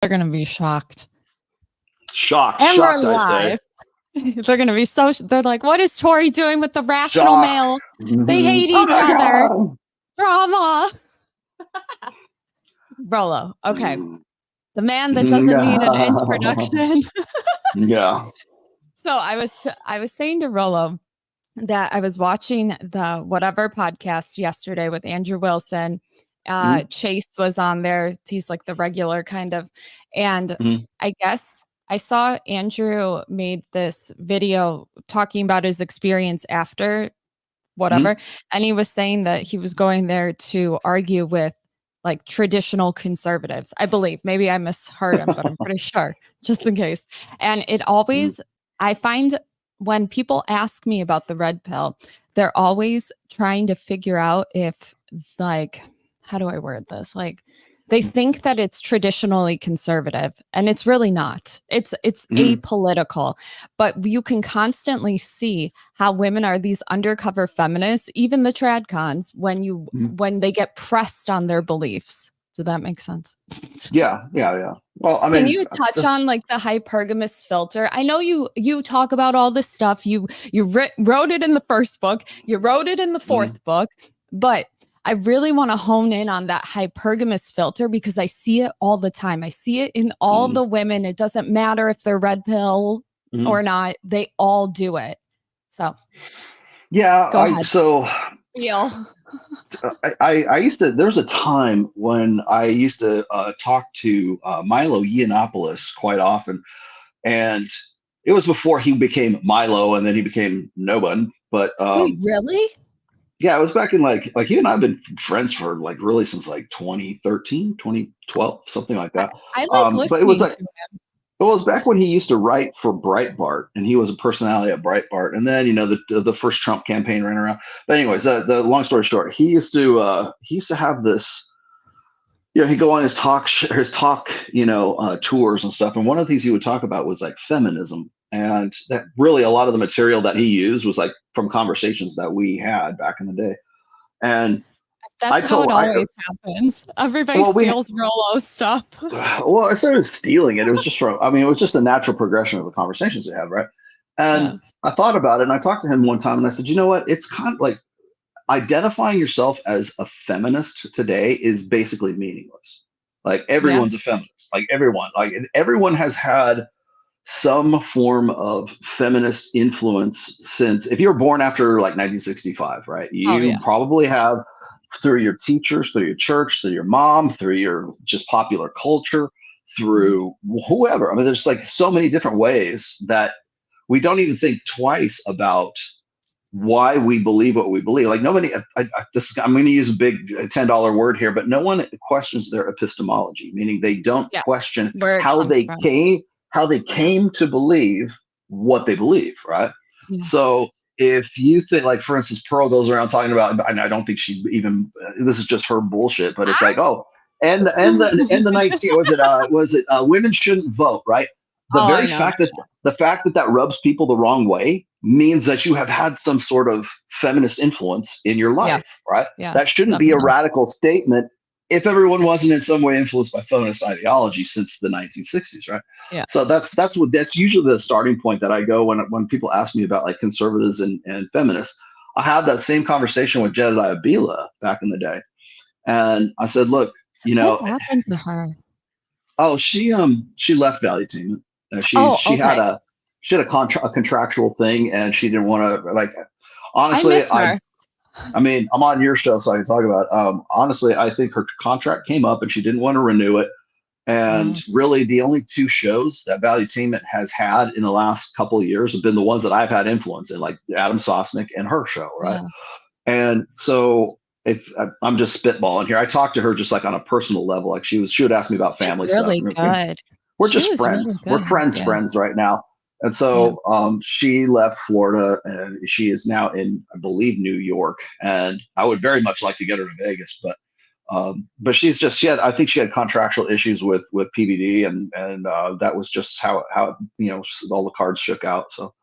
They're going to be shocked. Shocked, And shocked, we're I say. live. They're going to be so, they're like, what is Tori doing with the rational male? They hate each other. God. Drama. Rolo. Okay. The man that doesn't need an introduction. Yeah. So I was saying to Rolo that I was watching the whatever podcast yesterday with Andrew Wilson. Chase was on there. He's like the regular kind of. And I guess I saw Andrew made this video talking about his experience after whatever. And he was saying that he was going there to argue with like traditional conservatives. I believe. Maybe I misheard him, but I'm pretty sure, just in case. And it always, I find when people ask me about the red pill, they're always trying to figure out if, like, how do I word this? Like, they think that it's traditionally conservative, and it's really not. It's apolitical, but you can constantly see how women are these undercover feminists, even the TradCons, when they get pressed on their beliefs. Does that make sense? Yeah. Well, I mean, can you touch on like the hypergamous filter? I know you talk about all this stuff. You wrote it in the first book. You wrote it in the fourth book, but I really want to hone in on that hypergamous filter because I see it all the time. I see it in all the women. It doesn't matter if they're red pill or not. They all do it. So, yeah. Go ahead. I used to, there was a time when I used to talk to Milo Yiannopoulos quite often. And it was before he became Milo and then he became no one. But wait, really? Yeah, it was back in like you and I have been friends for like really since like 2013, 2012, something like that. I like listening but it was like, to him. It was back when he used to write for Breitbart, and he was a personality at Breitbart. And then, the first Trump campaign ran around. But anyways, the long story short, he used to have this. He'd go on his talk tours and stuff. And one of the things he would talk about was like feminism, and that really a lot of the material that he used was like from conversations that we had back in the day. And that's how it always happens. Everybody steals Rolo's stuff. Well, I started stealing it. It was just it was just a natural progression of the conversations we have, right? And I thought about it, and I talked to him one time, and I said, you know what? It's kind of like identifying yourself as a feminist today is basically meaningless. Like everyone's a feminist. Like everyone has had some form of feminist influence since, if you were born after like 1965, right? You probably have, through your teachers, through your church, through your mom, through your just popular culture, through whoever. I mean, there's like so many different ways that we don't even think twice about why we believe what we believe. Like nobody, I'm going to use a big $10 word here, but no one questions their epistemology, meaning they don't question how they came to believe what they believe, right? Yeah. So if you think, like, for instance, Pearl goes around talking about, and I don't think she even, this is just her bullshit, but it's like, and the 19, was it women shouldn't vote, right? The fact that rubs people the wrong way means that you have had some sort of feminist influence in your life, right? Yeah, that shouldn't be a radical statement if everyone wasn't in some way influenced by feminist ideology since the 1960s, right? Yeah. So that's usually the starting point that I go when people ask me about like conservatives and feminists. I had that same conversation with Jedediah Bila back in the day, and I said, look, what happened to her? Oh, she left Valuetainment. She had a contractual thing, and she didn't want to, like, honestly, I mean, I'm on your show, so I can talk about it. Honestly, I think her contract came up and she didn't want to renew it. And really, the only two shows that Valuetainment has had in the last couple of years have been the ones that I've had influence in, like Adam Sosnick and her show, right? And so, if I'm just spitballing here, I talked to her just like on a personal level. Like she would ask me about family stuff. Good. We're just friends. We're friends right now. And so she left Florida and she is now in, I believe, New York. And I would very much like to get her to Vegas, but I think she had contractual issues with PBD, and that was just how all the cards shook out. So,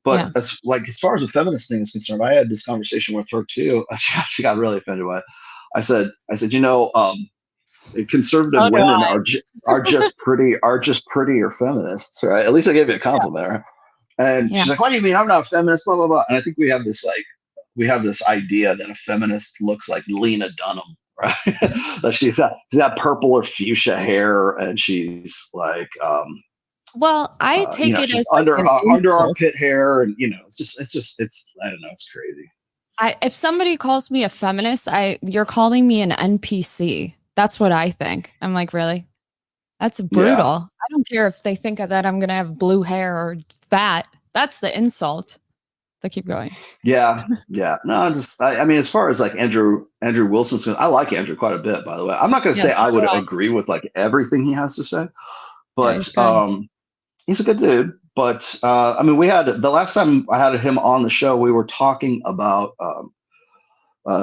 but as far as the feminist thing is concerned, I had this conversation with her too. She got really offended by it. I said, conservative So do women I. are just prettier feminists, right? At least I gave you a compliment. Right? And Yeah. she's like, "What do you mean? I'm not a feminist." Blah blah blah. And I think we have this idea that a feminist looks like Lena Dunham, right? That she's got purple or fuchsia hair, and she's like, Well, I take it she's as like an under insult. armpit hair, and it's I don't know, it's crazy. If somebody calls me a feminist, you're calling me an NPC. That's what I think. I'm like, really? That's Yeah, brutal. I don't care if they think that I'm gonna have blue hair or fat. That's the insult. But keep going. yeah, yeah. No, I mean, as far as like Andrew Wilson's concerned, I like Andrew quite a bit, by the way. I'm not going to Yeah, say I so do would I. agree with like everything he has to say, Yeah, but he's good. he's a good dude. But I mean, we had the last time I had him on the show, we were talking about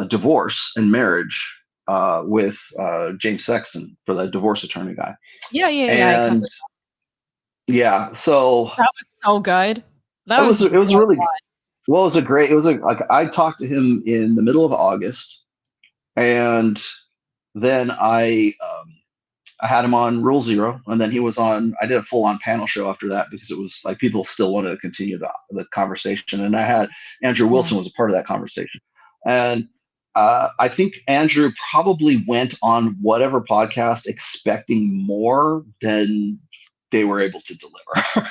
divorce and marriage with James Sexton, for the divorce attorney guy. Yeah, yeah, yeah. I And covered. yeah, so That was so good. That it was was so it was really fun. well. It was like I talked to him in the middle of August, and then I had him on Rule Zero, and then he was on. I did a full on panel show after that because it was like people still wanted to continue the conversation, and I had Andrew Yeah. Wilson was a part of that conversation, and I think Andrew probably went on whatever podcast expecting more than they were able to deliver.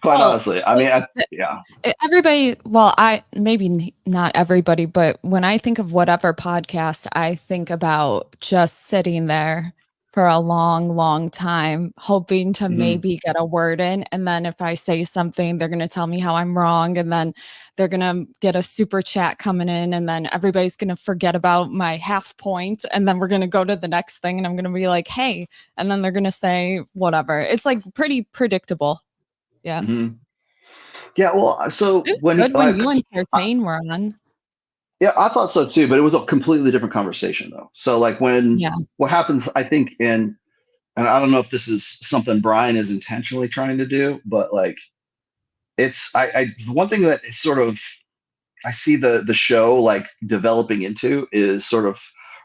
Quite Well, honestly, I mean, yeah. everybody, well, I maybe not everybody, but when I think of whatever podcast, I think about just sitting there for a long, long time, hoping to Mhm. maybe get a word in. And then if I say something, they're going to tell me how I'm wrong. And then they're going to get a super chat coming in. And then everybody's going to forget about my half point. And then we're going to go to the next thing. And I'm going to be like, hey. And then they're going to say whatever. It's like pretty predictable. Yeah. Mhm. Yeah, well, so It's when good when you entertain were on. yeah, I thought so too, but it was a completely different conversation though. So like when Yeah. what happens, I think and I don't know if this is something Brian is intentionally trying to do, but like I the one thing that is sort of I see the show like developing into is sort of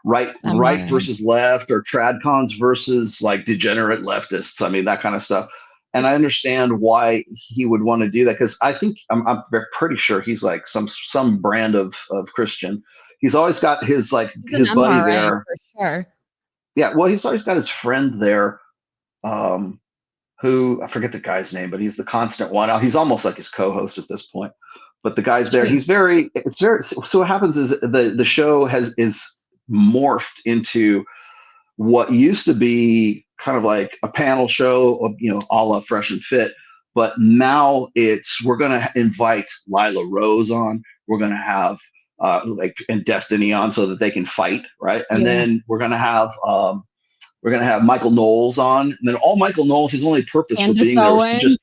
I'm not right in it. versus left, or tradcons versus like degenerate leftists. I mean, that kind of stuff. And I It's understand why he would want to do that, because I think I'm pretty sure he's like some brand of Christian. He's always got he's an his buddy MRA there. for sure. Yeah, well, he's always got his friend there, um, who I forget the guy's name, but he's the constant one. He's almost like his co-host at this point. But the guy's there. He's Chase. very. It's very. So what happens is the show is morphed into what used to be kind of like a panel show of, a la Fresh and Fit, but now we're going to invite Lila Rose on. We're going to have like and Destiny on so that they can fight, right? And Yeah. then we're going to have Michael Knowles on. And then all Michael Knowles, his only purpose for Candace being there was to Owens. just,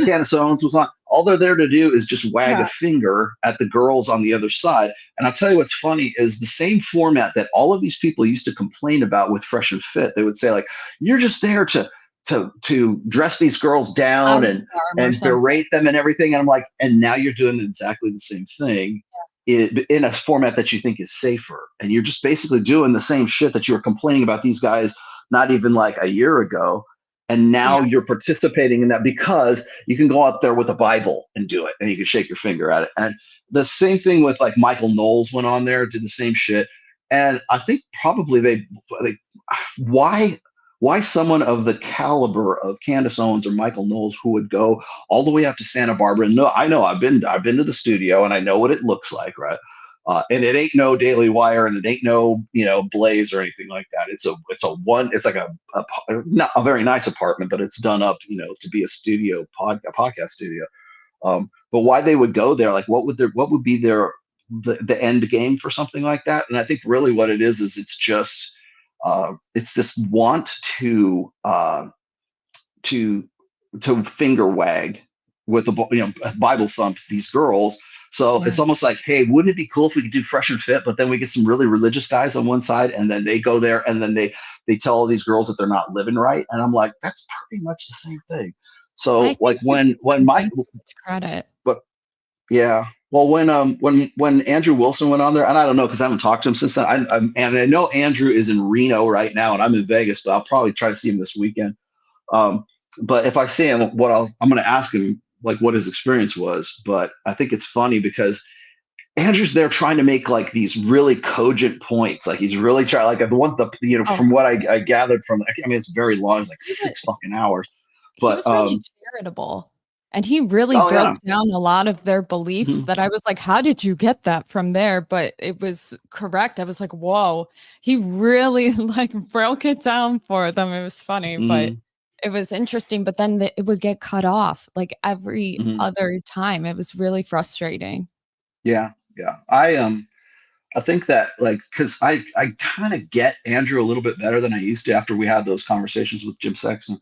Candace Owens was on. All they're there to do is just wag Yeah. a finger at the girls on the other side. And I'll tell you what's funny is the same format that all of these people used to complain about with Fresh and Fit. They would say, like, you're just there to dress these girls down Body farm or and something. berate them and everything. And I'm like, and now you're doing exactly the same thing in a format that you think is safer, and you're just basically doing the same shit that you were complaining about these guys not even like a year ago, and now Yeah. you're participating in that because you can go out there with a Bible and do it, and you can shake your finger at it. And the same thing with like Michael Knowles went on there, did the same shit. And I think probably they why someone of the caliber of Candace Owens or Michael Knowles, who would go all the way up to Santa Barbara. And no, I know I've been to the studio and I know what it looks like, right? And it ain't no Daily Wire, and it ain't no Blaze or anything like that. It's like not a very nice apartment, but it's done up to be a a podcast studio. But why they would go there, like what would be the end game for something like that? And I think really what it is it's just it's this want to finger wag with the Bible thump these girls. So Yeah. it's almost like, hey, wouldn't it be cool if we could do Fresh and Fit, but then we get some really religious guys on one side, and then they go there and then they tell all these girls that they're not living right, and I'm like, that's pretty much the same thing. I So think like you give when them way my too much credit. but Yeah. Well, when Andrew Wilson went on there, and I don't know because I haven't talked to him since then. And I know Andrew is in Reno right now, and I'm in Vegas, but I'll probably try to see him this weekend. Um, but if I see him, I'm going to ask him like what his experience was. But I think it's funny because Andrew's there trying to make like these really cogent points. Like he's really trying. Like Oh, from what I gathered from. I mean, it's very long. It's like he was, 6 fucking hours. he But was really charitable. And he really oh broke yeah. down a lot of their beliefs Mhm, that I was like, how did you get that from there? But it was correct. I was like, whoa, he really like broke it down for them. It was funny, but mhm, it was interesting. But then it would get cut off like every mhm. other time. It was really frustrating. Yeah, yeah. I think that like because I kind of get Andrew a little bit better than I used to after we had those conversations with Jim Sexton.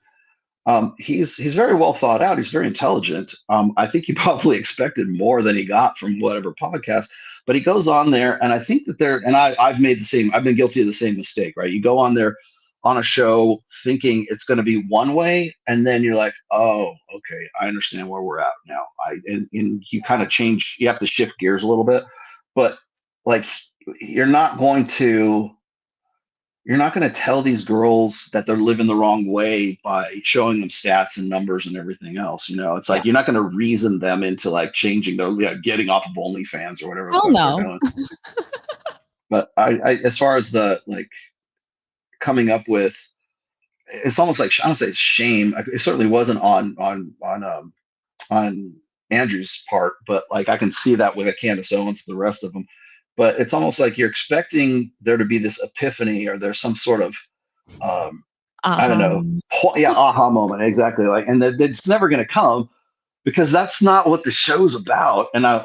He's very well thought out. He's very intelligent. I think he probably expected more than he got from whatever podcast. But he goes on there, and I think that I've made the same. I've been guilty of the same mistake. Right? You go on there on a show thinking it's going to be one way, and then you're like, oh, okay, I understand where we're at now. And you kind of change. You have to shift gears a little bit, but like you're not going to you're not going to tell these girls that they're living the wrong way by showing them stats and numbers and everything else. It's Yeah. like you're not going to reason them into like changing their, getting off of OnlyFans or whatever the Hell fuck they're no. doing. But as far as the like coming up with, it's almost like I don't say shame. It certainly wasn't on Andrew's part, but like I can see that with a Candace Owens, the rest of them. But it's almost like you're expecting there to be this epiphany or there's some sort of um, I don't Aha. know. Yeah, aha moment. Exactly. Like, and that it's never going to come because that's not what the show's about. And I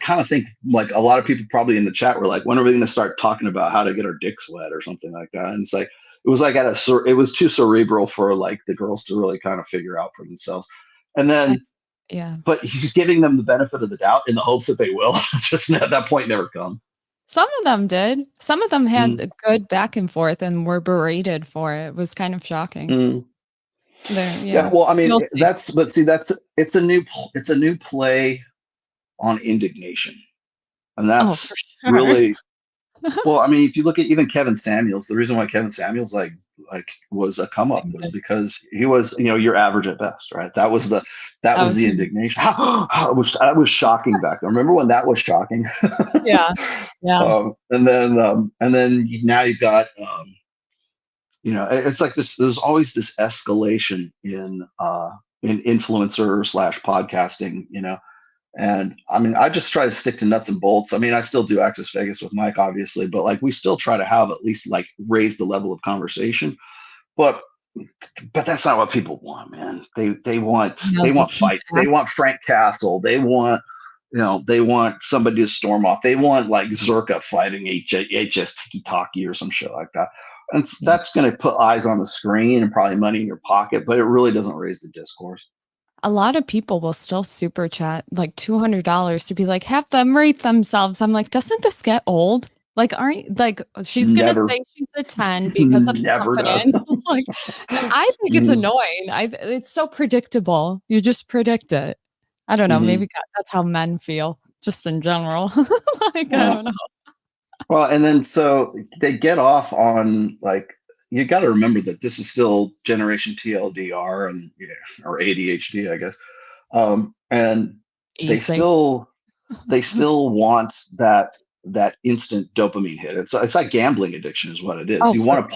kind of think like a lot of people probably in the chat were like, when are we going to start talking about how to get our dicks wet or something like that? And it's like, it was like it was too cerebral for like the girls to really kind of figure out for themselves. And I, then, yeah. but he's giving them the benefit of the doubt in the hopes that they will. Just at that point never come. Some of them did. Some of them had Mm, a good back and forth and were berated for it. It was kind of shocking. mm. There, Yeah. yeah. Well, I mean, You'll see. but see, it's a new play on indignation. And Oh, for that's sure. really well, I mean, if you look at even Kevin Samuels, the reason why Kevin Samuels like was a come up was Offended. because he was, your average at best, right? That That was was the him. indignation. That was shocking back then. Remember when that was shocking? Yeah. Yeah. And then now you've got it's like this. There's always this escalation in influencer slash podcasting. And I mean, I just try to stick to nuts and bolts. I mean, I still do Access Vegas with Mike, obviously, but like we still try to have at least like raise the level of conversation. But but that's not what people want, man. They want No, they they want keep fights. They asking. want Frank Castle. They want somebody to storm off. They want like Zerka fighting HS Tiki Taki or some shit like that. And Yeah. that's going to put eyes on the screen and probably money in your pocket, but it really doesn't raise the discourse. A lot of people will still super chat like $200 to be like, have them rate themselves. I'm like, doesn't this get old? Like, aren't like she's gonna Never, say she's a 10 because of never does. confidence. Like, I think it's Mm, annoying. It's so predictable. You just predict it. I don't know. mhm. Maybe that's how men feel, just in general. Like, I Yeah. don't know. Well, and then so they get off on like you got to remember that this is still generation TLDR and or ADHD, I guess. And they Easy. still want that instant dopamine hit. It's like gambling addiction is what it is. Oh, You for want to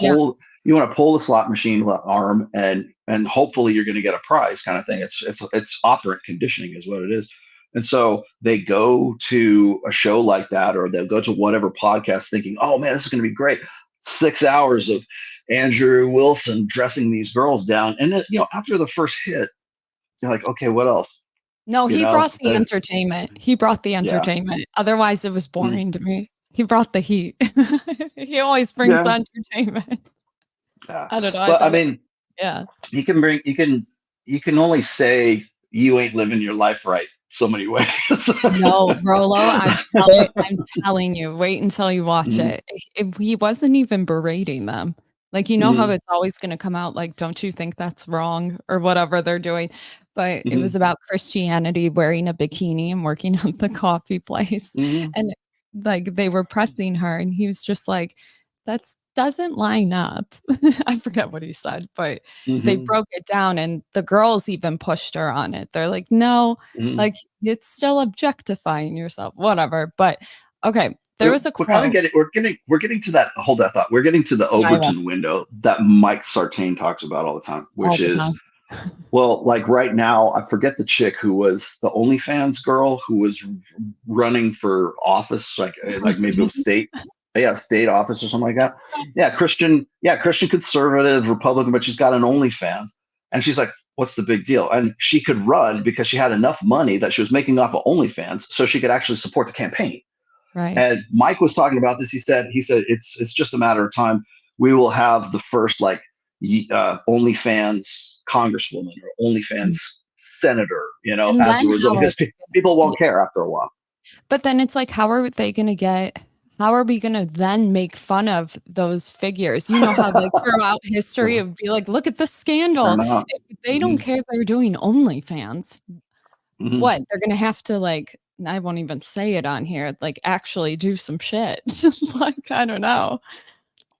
yeah, pull the slot machine arm and hopefully you're going to get a prize kind of thing. It's operant conditioning is what it is. And so they go to a show like that, or they'll go to whatever podcast thinking, oh man, this is going to be great. 6 hours of Andrew Wilson dressing these girls down. And then, after the first hit, you're like, okay, what else? no, You he know, brought the entertainment. He brought the yeah. entertainment. Otherwise, it was Mm, boring to me. He brought the heat. He always brings the yeah. entertainment. Yeah. I don't know. I But I thought it, mean, yeah. you can only say you ain't living your life right so many ways. No, Rolo, I'm telling you, wait until you watch Mhm, it. He wasn't even berating them. Like, you know how mhm, it's always going to come out like, don't you think that's wrong or whatever they're doing. but it was about Christianity wearing a bikini and working at the coffee place. And like they were pressing her and he was just like, that doesn't line up. I forget what he said, but they broke it down and the girls even pushed her on it. They're like, no, like it's still objectifying yourself, whatever. But okay, there was a We're kind of quote. we're getting to that. Hold that thought. We're getting to the Overton window that Mike Sartain talks about all the time, All which the is, time. well, like right now, I forget the chick who was the OnlyFans girl who was running for office, like maybe it was state office or something like that. Christian conservative Republican, but she's got an OnlyFans, and she's like, what's the big deal? And she could run because she had enough money that she was making off of OnlyFans, so she could actually support the campaign. Right. And Mike was talking about this. He said it's just a matter of time. We will have the first like OnlyFans congresswoman or OnlyFans senator, And as a then result, because people won't care after a while. But then it's like, how are we going to then make fun of those figures? You know how like throughout history it would be like, look at the scandal. If they don't care they're doing OnlyFans, what? They're going to have to like, I won't even say it on here, like actually do some shit. Like, I don't know.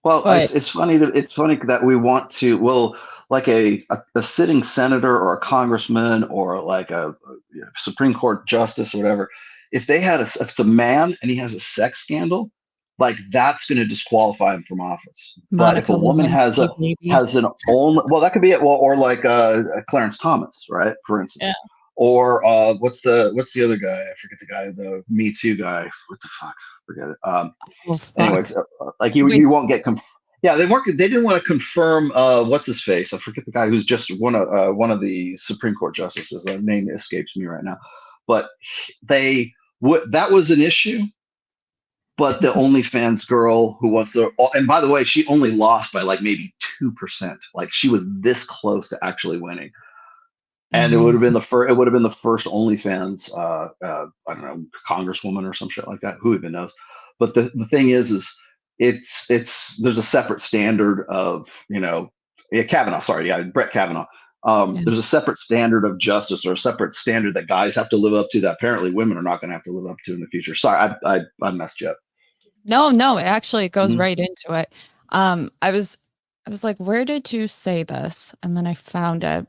Well, it's funny that we want to, well, like a sitting senator or a congressman or like a Supreme Court justice or whatever, if it's a man and he has a sex scandal, like that's going to disqualify him from office. But if a woman has an own, well, that could be it. Well, or like Clarence Thomas, right? For instance. Yeah. Or what's the other guy? I forget the guy, the Me Too guy. What the fuck? Forget it. Anyways, like you won't get they didn't want to confirm what's his face. I forget the guy who's just one of the Supreme Court justices. Their name escapes me right now. But that was an issue. But the OnlyFans girl who wants to, and by the way, she only lost by like maybe 2%. Like she was this close to actually winning. And it would have been the first. It would have been the first OnlyFans, I don't know, congresswoman or some shit like that. Who even knows? But the thing is it's there's a separate standard of Kavanaugh. Sorry, Brett Kavanaugh. There's a separate standard of justice or a separate standard that guys have to live up to that apparently women are not going to have to live up to in the future. Sorry, I messed you up. No, it goes right into it. I was like, where did you say this? And then I found it.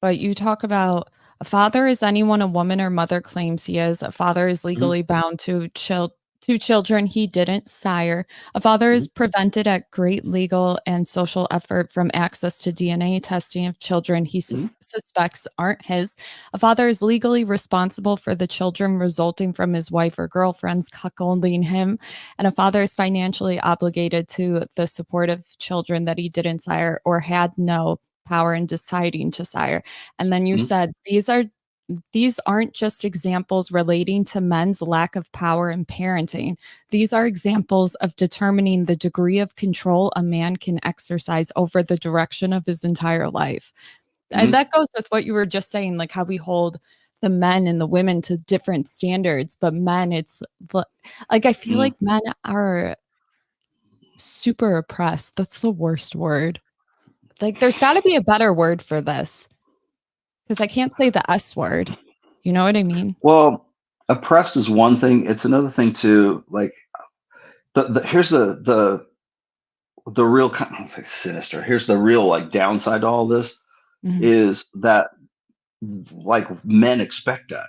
But you talk about a father is anyone a woman or mother claims he is. A father is legally bound to children he didn't sire. A father is prevented at great legal and social effort from access to DNA testing of children he suspects aren't his. A father is legally responsible for the children resulting from his wife or girlfriend's cuckolding him. And a father is financially obligated to the support of children that he didn't sire or had no power in deciding to sire. And then you said these aren't just examples relating to men's lack of power in parenting. These are examples of determining the degree of control a man can exercise over the direction of his entire life. And that goes with what you were just saying, like how we hold the men and the women to different standards, but men, it's like, I feel like men are super oppressed. That's the worst word. Like, there's got to be a better word for this because I can't say the S word. You know what I mean? Well, oppressed is one thing. It's another thing to like. Here's the real kind. I don't say sinister. Here's the real like downside to all this is that like men expect that.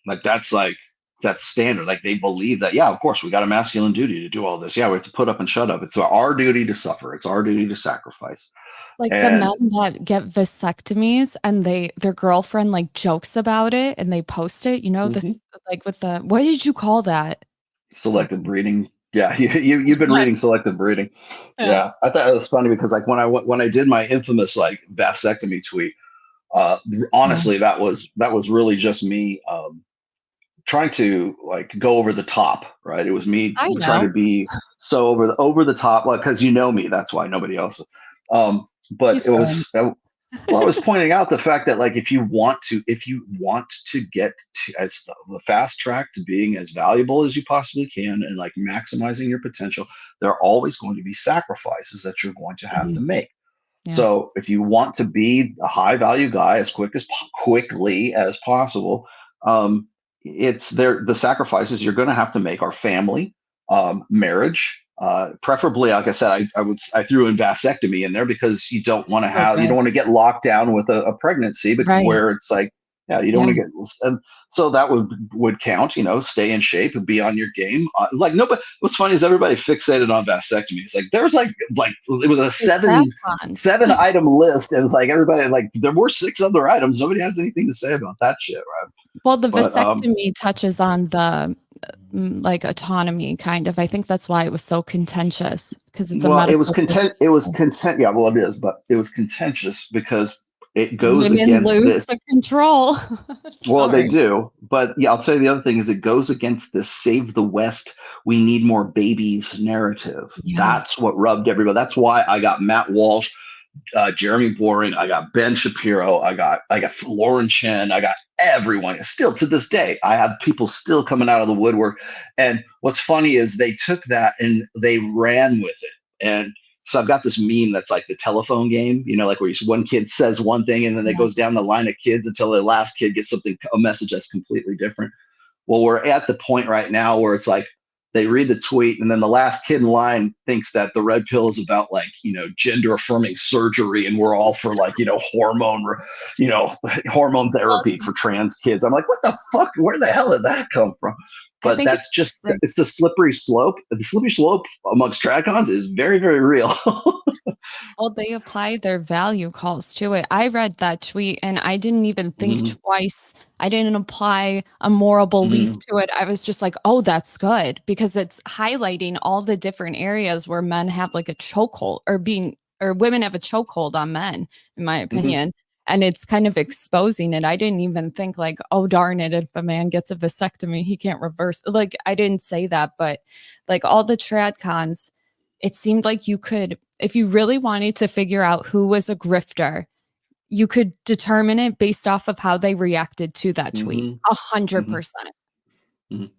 Like that's standard. Like they believe that, yeah, of course we got a masculine duty to do all this. Yeah, we have to put up and shut up. It's our duty to suffer. It's our duty to sacrifice. Like the men that get vasectomies and their girlfriend like jokes about it and they post it, like with the, what did you call that? Selective breeding. Yeah, you've been reading selective breeding. Yeah, I thought it was funny because like when I did my infamous like vasectomy tweet, honestly, that was really just me trying to like go over the top, right? It was me trying to be so over the top, like because me, that's why nobody else. But it was I was pointing out the fact that like if you want to get to as the fast track to being as valuable as you possibly can and like maximizing your potential, there are always going to be sacrifices that you're going to have to make. So if you want to be a high value guy as quickly as possible, it's there. The sacrifices you're going to have to make are family, marriage, preferably, like I said, I threw in vasectomy in there because you don't want to get locked down with a pregnancy, but where it's like, yeah, you don't want to get, and so that would count, stay in shape and be on your game. Like nobody, what's funny is everybody fixated on vasectomy. It's like, there's like it was a seven item list. And it's like, everybody, like there were 6 other items. Nobody has anything to say about that shit, right? Well, the vasectomy touches on the like autonomy kind of. I think that's why it was so contentious, because it's it was content. Yeah, well, it is, but it was contentious because it goes women against lose this the control. Well, they do, but yeah, I'll tell you the other thing is it goes against this "Save the West, we need more babies" narrative. That's what rubbed everybody. That's why I got Matt Walsh, Jeremy Boring, I got Ben Shapiro, I got Lauren Chen, I got everyone. Still to this day, I have people still coming out of the woodwork. And what's funny is they took that and they ran with it. And so I've got this meme that's like the telephone game, like where one kid says one thing and then it goes down the line of kids until the last kid gets a message that's completely different. Well, we're at the point right now where it's like they read the tweet and then the last kid in line thinks that the red pill is about like, gender affirming surgery and we're all for like, hormone therapy for trans kids. I'm like, what the fuck? Where the hell did that come from? But that's just, it's the slippery slope. The slippery slope amongst TradCons is very, very real. Well, they apply their value calls to it. I read that tweet and I didn't even think twice. I didn't apply a moral belief to it. I was just like, oh, that's good, because it's highlighting all the different areas where men have like a chokehold or women have a chokehold on men, in my opinion. And it's kind of exposing it. I didn't even think like, oh, darn it, if a man gets a vasectomy, he can't reverse. Like, I didn't say that, but like all the TradCons, it seemed like you could, if you really wanted to figure out who was a grifter, you could determine it based off of how they reacted to that tweet. 100%.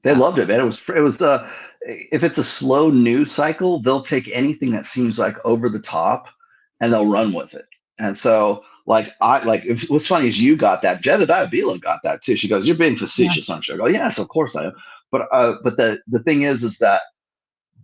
They loved it, man. It was if it's a slow news cycle, they'll take anything that seems like over the top and they'll run with it. And so what's funny is you got that. Jedediah Bila got that too. She goes, "You're being facetious, aren't you?" I go, "Yes, of course I am." But the thing is that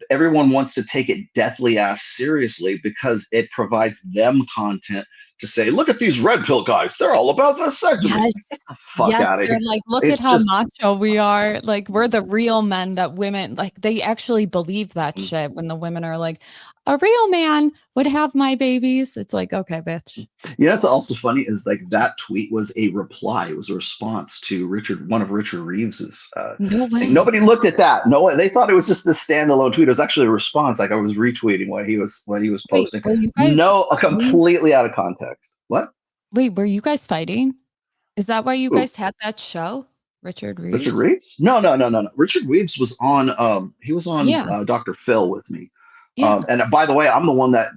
everyone wants to take it deathly ass seriously because it provides them content to say, "Look at these red pill guys. They're all about vasectomy." Yes. Get the fuck out of here. They're like, look at how macho we are. Like, we're the real men that women, like, they actually believe that shit when the women are like, a real man would have my babies. It's like, okay, bitch. That's also funny is like that tweet was a reply. It was a response to one of Richard Reeves's. No way. Nobody looked at that. No way. They thought it was just this standalone tweet. It was actually a response. Like I was retweeting what he was posting. Wait, were you guys completely out of context. What? Wait, were you guys fighting? Is that why you guys had that show? Richard Reeves? Richard Reeves? No. Richard Reeves was on he was on Dr. Phil with me. And by the way, I'm the one that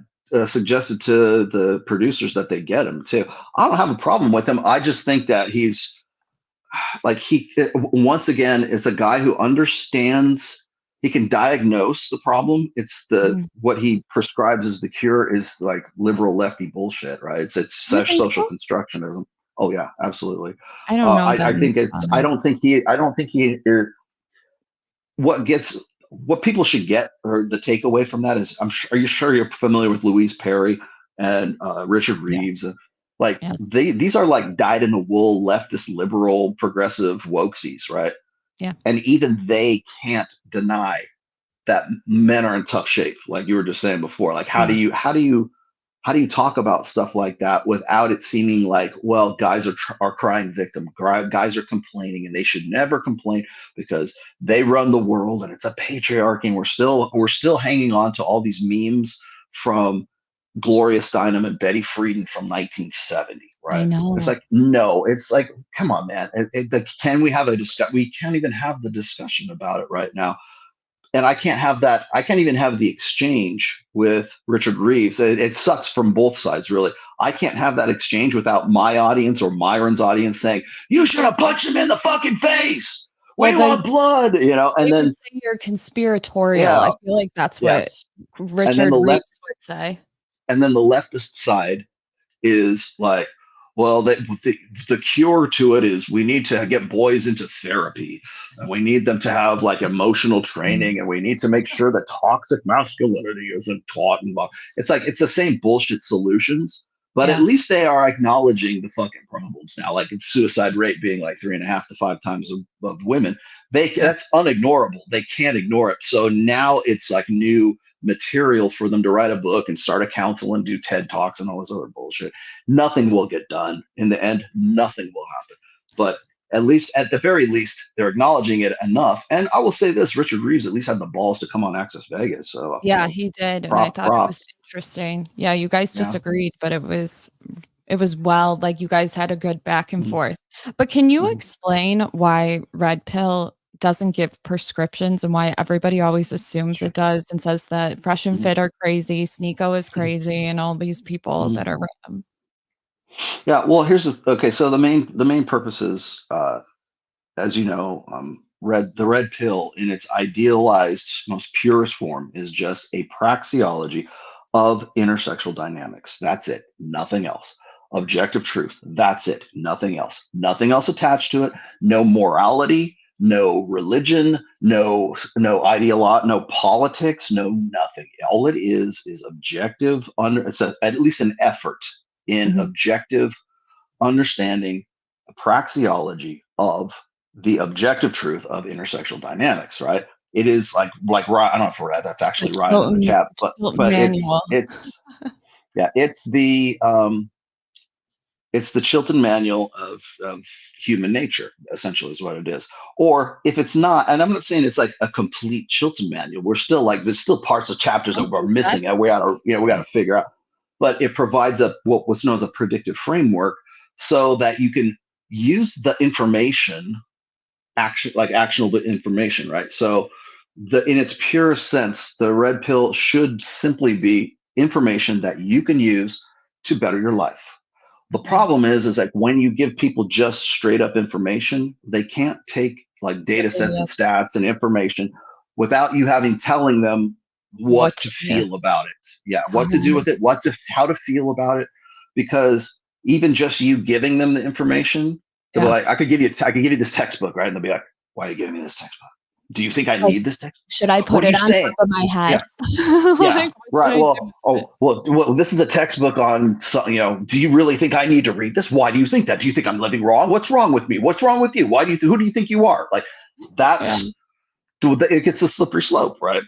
suggested to the producers that they get him too. I don't have a problem with him. I just think that he's like once again, it's a guy who understands. He can diagnose the problem. It's what he prescribes as the cure is like liberal lefty bullshit, right? It's social constructionism. Oh yeah, absolutely. I don't know. I think it's. I don't think he. What people should get, or the takeaway from that is, are you sure you're familiar with Louise Perry and Richard Reeves? Yes. These are like dyed in the wool leftist, liberal, progressive wokesies, right? Yeah. And even they can't deny that men are in tough shape, like you were just saying before. Like how do you talk about stuff like that without it seeming like, well, guys are crying victim, guys are complaining, and they should never complain because they run the world and it's a patriarchy, and we're still hanging on to all these memes from Gloria Steinem and Betty Friedan from 1970, right? I know. It's like, no, it's like, come on, man. Can we have a discussion? We can't even have the discussion about it right now. And I can't have that. I can't even have the exchange with Richard Reeves. It sucks from both sides, really. I can't have that exchange without my audience or Myron's audience saying, "You should have punched him in the fucking face. We want blood," And then say you're conspiratorial. I feel like that's what Richard Reeves would say. And then the leftist side is like, well, the cure to it is we need to get boys into therapy, and we need them to have like emotional training, and we need to make sure that toxic masculinity isn't taught. And it's like, it's the same bullshit solutions, but at least they are acknowledging the fucking problems now. Like suicide rate being like 3.5 to 5 times of women, that's unignorable. They can't ignore it. So now it's like new material for them to write a book and start a council and do TED Talks and all this other bullshit. Nothing will get done in the end. Nothing will happen. But at the very least, they're acknowledging it enough. And I will say this: Richard Reeves at least had the balls to come on Access Vegas. So yeah, he did, and I thought it was interesting. Yeah, you guys disagreed, but it was well, like you guys had a good back and forth. But can you explain why Red Pill doesn't give prescriptions and why everybody always assumes it does and says that Fresh and Fit are crazy, Sneeko is crazy, and all these people that are random? Yeah, well, so the main purpose is, as you know, the red pill in its idealized, most purest form is just a praxeology of intersexual dynamics. That's it. Nothing else. Objective truth. That's it. Nothing else. Nothing else attached to it. No morality, no religion, no ideology, no politics, no nothing. All it is objective. It's at least an effort in objective understanding, a praxeology of the objective truth of intersexual dynamics. Right? It is like I don't know if that's actually right in the cap, but it's the Chilton Manual of human nature, essentially, is what it is. Or if it's not, and I'm not saying it's like a complete Chilton Manual. We're still like, there's still parts of chapters that we're missing, and we gotta figure out. But it provides what's known as a predictive framework, so that you can use the information, actionable information, right? So in its purest sense, the red pill should simply be information that you can use to better your life. The problem is like when you give people just straight up information, they can't take like data sets and stats and information without you telling them what to feel about it. Yeah, what to do with it, how to feel about it. Because even just you giving them the information, they'll be like, I could give you this textbook, right? And they'll be like, why are you giving me this textbook? Do you think I need this textbook? Should I put it on top of my head? Yeah, right. Well, this is a textbook on, do you really think I need to read this? Why do you think that? Do you think I'm living wrong? What's wrong with me? What's wrong with you? Who do you think you are? Like it gets a slippery slope, right?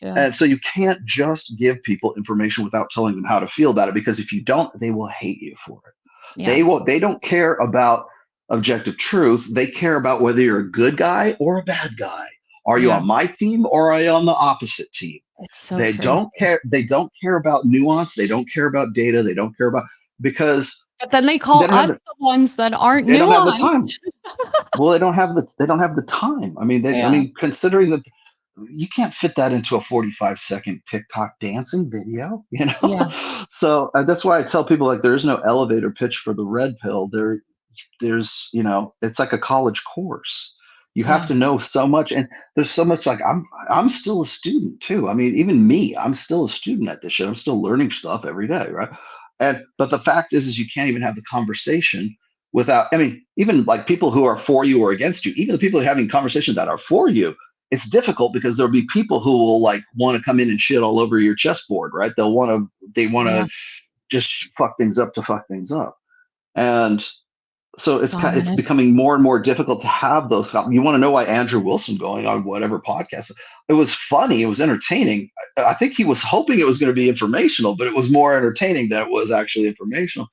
Yeah. And so you can't just give people information without telling them how to feel about it, because if you don't, they will hate you for it. Yeah. They don't care about objective truth. They care about whether you're a good guy or a bad guy. Are you on my team or are you on the opposite team? It's so they crazy. don't care. They don't care about nuance. They don't care about data. They don't care about, because. But then they call us the ones that aren't nuanced. They don't have the time. Well, they don't have the time. I mean, considering that you can't fit that into a 45-second TikTok dancing video, Yeah. So that's why I tell people, like, there's no elevator pitch for the red pill. There's it's like a college course. You have to know so much, and there's so much. Like I'm still a student too. I mean, even me, I'm still a student at this shit. I'm still learning stuff every day, right? But the fact is you can't even have the conversation without. I mean, even like people who are for you or against you, even the people who are having conversations that are for you, it's difficult because there'll be people who will like want to come in and shit all over your chessboard, right? They want to just fuck things up, and so it's becoming more and more difficult to have those. You want to know why Andrew Wilson going on whatever podcast? It was funny. It was entertaining. I think he was hoping it was going to be informational, but it was more entertaining than it was actually informational.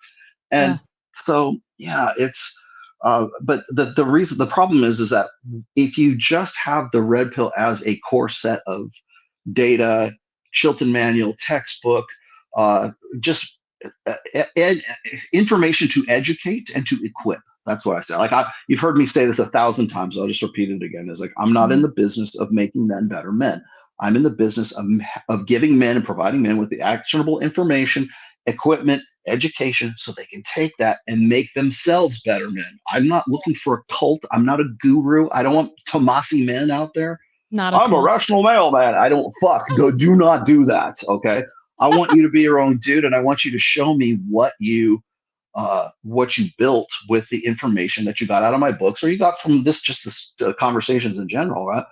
And so, it's, but the problem is that if you just have the red pill as a core set of data, Chilton Manual, textbook, just information to educate and to equip. That's what I say. Like you've heard me say this 1,000 times. I'll just repeat it again. It's like, I'm not in the business of making men better men. I'm in the business of giving men and providing men with the actionable information, equipment, education, so they can take that and make themselves better men. I'm not looking for a cult. I'm not a guru. I don't want Tomasi men out there. I'm a rational male, man. I don't do not do that. Okay. I want you to be your own dude, and I want you to show me what you built with the information that you got out of my books, or you got from this conversations in general, right?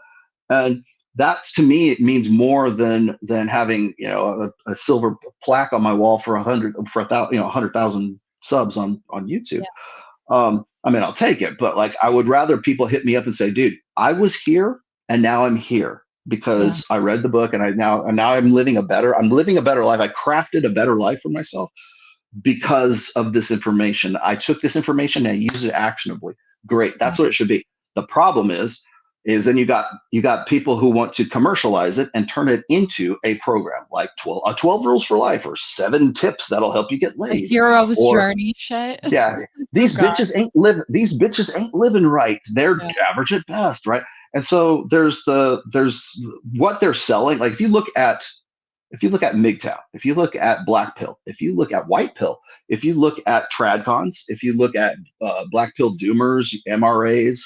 And that, to me, it means more than having, a silver plaque on my wall for 100,000 subs on YouTube. I mean, I'll take it, but like, I would rather people hit me up and say, dude, I was here and now I'm here because I read the book, and now I'm living a better life. I crafted a better life for myself because of this information. I took this information and I used it actionably. Great. That's what it should be. The problem is then you got people who want to commercialize it and turn it into a program like 12 rules for life, or 7 tips that'll help you get laid. The hero's journey shit. Yeah. These bitches ain't living right. They're average at best, right? And so there's what they're selling. Like, if you look at MGTOW, if you look at Black Pill, if you look at White Pill, if you look at TradCons, if you look at Black Pill Doomers, MRAs,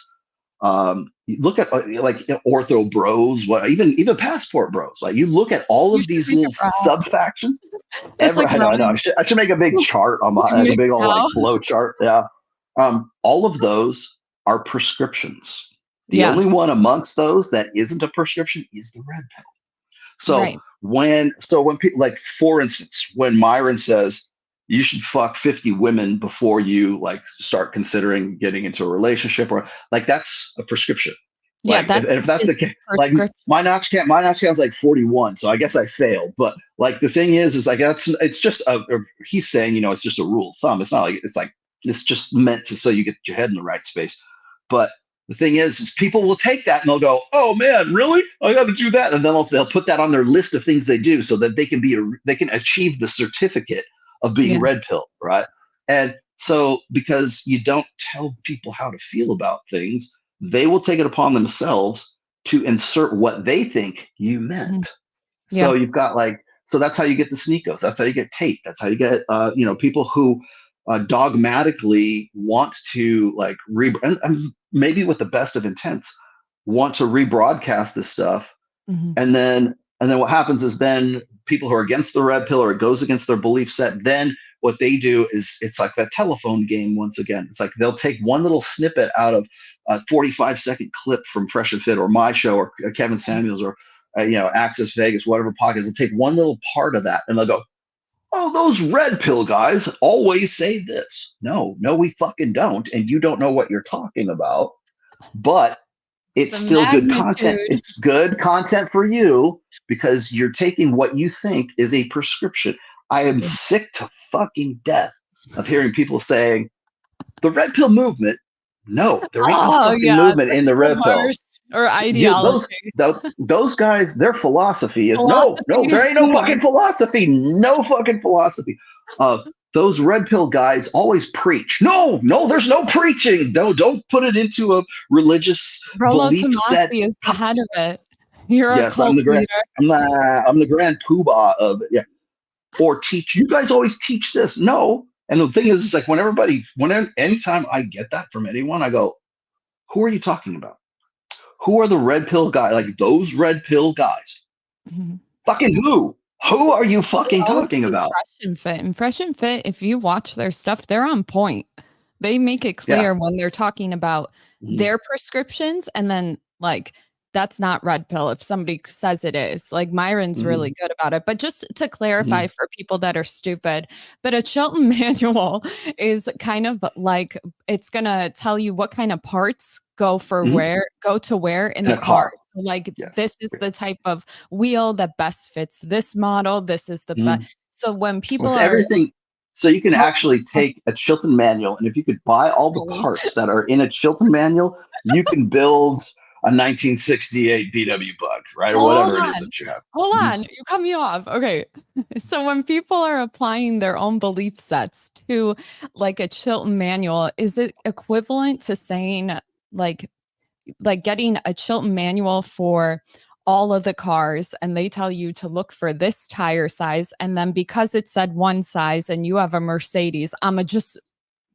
you look at like Ortho Bros, even Passport Bros. Like, you look at all of these little sub factions. I know. I should make a big chart on my a big old like flow chart. Yeah. All of those are prescriptions. The only one amongst those that isn't a prescription is the red pill. So when people, like, for instance, when Myron says you should fuck 50 women before you like start considering getting into a relationship, or like, that's a prescription. Like, if that's the case, like, my notch count's like 41, so I guess I failed. But like, the thing is like, it's just he's saying, it's just a rule of thumb. It's not like it's just meant to, so you get your head in the right space. But the thing is people will take that and they'll go, oh man, really? I got to do that. And then they'll put that on their list of things they do, so that they can achieve the certificate of being red pill, right? And so, because you don't tell people how to feel about things, they will take it upon themselves to insert what they think you meant. So you've got so that's how you get the Sneakos. That's how you get Tate. That's how you get, people who dogmatically want to like and maybe with the best of intents want to rebroadcast this stuff. And then what happens is then people who are against the red pill, or it goes against their belief set, then what they do is it's like that telephone game once again. It's like they'll take one little snippet out of a 45-second clip from Fresh and Fit or my show or Kevin Samuels or Access Vegas, whatever podcast. They'll take one little part of that and they'll go, oh, those red pill guys always say this. No, we fucking don't. And you don't know what you're talking about, but it's still good content. It's good content for you because you're taking what you think is a prescription. I am sick to fucking death of hearing people saying the red pill movement. No, there ain't no fucking movement in the red pill. Or ideology. Those guys, their philosophy is no, there ain't no fucking philosophy. No fucking philosophy. Those red pill guys always preach. No, there's no preaching. No, don't put it into a religious belief set. Is the head of it. You're a cult I'm the grand. leader. I'm the grand poobah of it. Yeah. Or teach. You guys always teach this. No. And the thing is, it's like anytime I get that from anyone, I go, who are you talking about? Who are the red pill guys? Like those red pill guys. Fucking who? Who are you fucking talking about? Fresh and Fit, if you watch their stuff, they're on point. They make it clear when they're talking about their prescriptions, and then like that's not red pill if somebody says it is. Like Myron's really good about it. But just to clarify for people that are stupid, but a Chilton manual is kind of like it's gonna tell you what kind of parts go to where in the car. So like this is the type of wheel that best fits this model. This is the best. So when people everything, so you can actually take a Chilton manual, and if you could buy all the parts that are in a Chilton manual, you can build a 1968 VW Bug, right? Or whatever it is that you have. Hold on, you cut me off. Okay. So when people are applying their own belief sets to like a Chilton manual, is it equivalent to saying like getting a Chilton manual for all of the cars and they tell you to look for this tire size, and then because it said one size and you have a Mercedes, I'ma just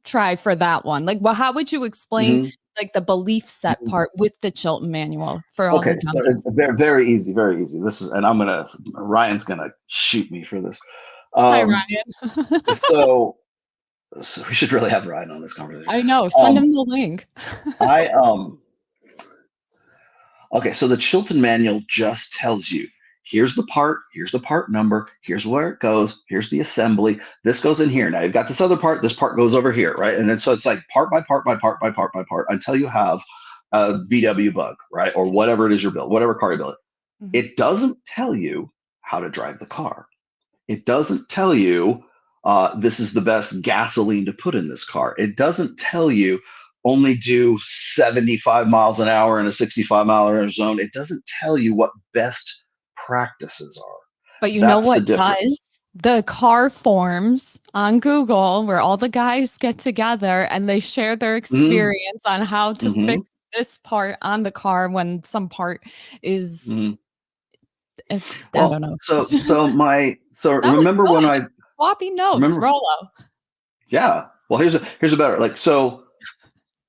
try for that one? Like, well, how would you explain like the belief set part with the Chilton Manual for all the Okay, so it's dummies. very easy, very easy. This is, and Ryan's gonna shoot me for this. Hi, Um, Ryan. so, so we should really have Ryan on this conversation. I know. Send Um, him the link. I Okay, so the Chilton Manual just tells you here's the part number, here's where it goes, here's the assembly. This goes in here. Now you've got this other part. This part goes over here, right? And then so it's like part by part by part by part by part until you have a VW Bug, right, or whatever it is you're building, whatever car you build. It doesn't tell you how to drive the car. It doesn't tell you this is the best gasoline to put in this car. It doesn't tell you only do 75 miles an hour in a 65-mile-an-hour zone. It doesn't tell you what best practices are. But you know That's the what difference. does? The car forums on Google where all the guys get together and they share their experience on how to fix this part on the car when some part is I don't know. So That was remember when good. I Floppy notes, remember Rollo. Yeah. Well, here's a better, like, so